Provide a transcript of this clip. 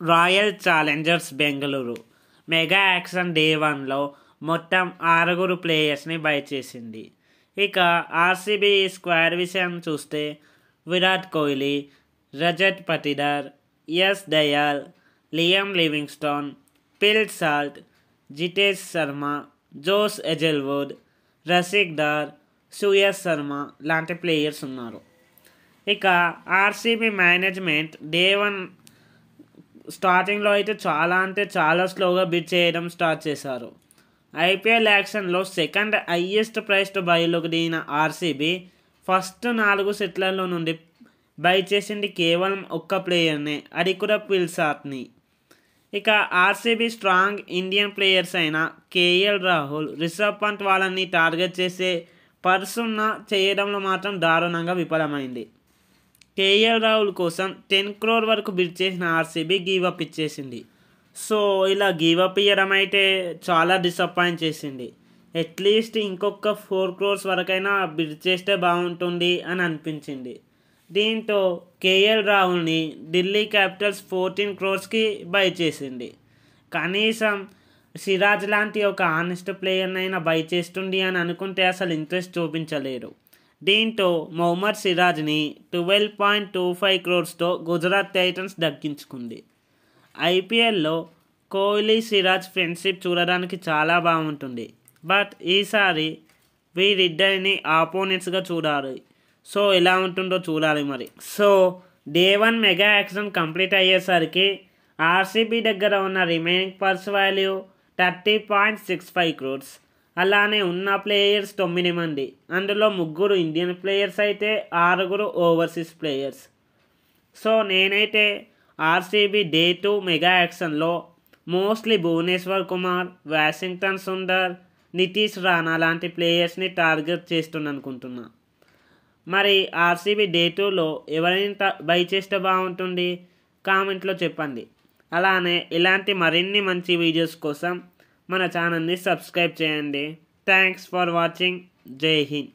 Royal Challengers Bengaluru mega auction day 1లో మొత్తం 6 ప్లేయర్స్ని by చేసింది. ఇక ఆర్సీబీ స్క్వాడ్ విషయం చూస్తే Virat Kohli, Rajat Patidar, Yash Dayal, Liam Livingstone, Phil Salt, Jitesh Sharma, Josh Hazlewood, Rasikh Dar, Suyash Sharma లాంటి ప్లేయర్స్ ఉన్నారు. ఇక ఆర్సీబీ మేనేజ్మెంట్ డే 1 స్టార్టింగ్లో అయితే చాలా స్లోగా బిడ్ చేయడం స్టార్ట్ చేశారు. ఐపీఎల్ యాక్షన్లో సెకండ్ హైయెస్ట్ ప్రైస్డ్ బైలోకి దిగిన ఆర్సీబీ ఫస్ట్ 4 సెట్లలో నుండి బై చేసింది కేవలం ఒక్క ప్లేయర్నే, అది కూడా ఫిల్ సాల్ట్ని. ఇక ఆర్సీబీ స్ట్రాంగ్ ఇండియన్ ప్లేయర్స్ అయిన కేఎల్ రాహుల్, రిషబ్ పంత్ వాళ్ళని టార్గెట్ చేసే పర్సున్న చేయడంలో మాత్రం దారుణంగా విఫలమైంది. కేఎల్ రాహుల్ కోసం 10 crore వరకు బిడ్ చేసిన ఆర్సీబీ గివప్ ఇచ్చేసింది. సో ఇలా గివప్ ఇవ్వడం అయితే చాలా డిసప్పాయింట్ చేసింది. అట్లీస్ట్ ఇంకొక 4 crores వరకైనా బిడ్ చేస్తే బాగుంటుంది అని అనిపించింది. దీంతో కేఎల్ రాహుల్ని ఢిల్లీ క్యాపిటల్స్ 14 crores బై చేసింది. కనీసం సిరాజ్ లాంటి ఒక ఆనెస్ట్ ప్లేయర్నైనా బై చేస్తుంది అని అనుకుంటే అసలు ఇంట్రెస్ట్ చూపించలేరు. దీంతో మొహమ్మద్ సిరాజ్ని 12.25 crores గుజరాత్ టైటన్స్ దక్కించుకుంది. ఐపీఎల్లో కోహ్లీ సిరాజ్ ఫ్రెండ్షిప్ చూడడానికి చాలా బాగుంటుంది. బట్ ఈసారి వీరిద్దరిని ఆపోనెంట్స్గా చూడాలి. సో ఎలా ఉంటుందో చూడాలి మరి. So day 1 mega action complete అయ్యేసరికి ఆర్సీబీ దగ్గర ఉన్న రిమైనింగ్ పర్స్ వాల్యూ 30.65 crores. అలానే ఉన్న ప్లేయర్స్ 9 మంది. అందులో 3 ఇండియన్ ప్లేయర్స్ అయితే 6 ఓవర్సీస్ ప్లేయర్స్. సో నేనైతే ఆర్సీబీ డే 2 మెగా యాక్షన్లో మోస్ట్లీ భువనేశ్వర్ కుమార్, వాషింగ్టన్ సుందర్, నితీష్ రాణా లాంటి ప్లేయర్స్ని టార్గెట్ చేస్తుందనుకుంటున్నా. మరి ఆర్సీబీ డే 2లో ఎవరైనా బై చేస్తే బాగుంటుంది కామెంట్లో చెప్పండి. అలానే ఇలాంటి మరిన్ని మంచి వీడియోస్ కోసం మన ఛానల్ని సబ్స్క్రైబ్ చేయండి. Thanks for watching. జై హింద్.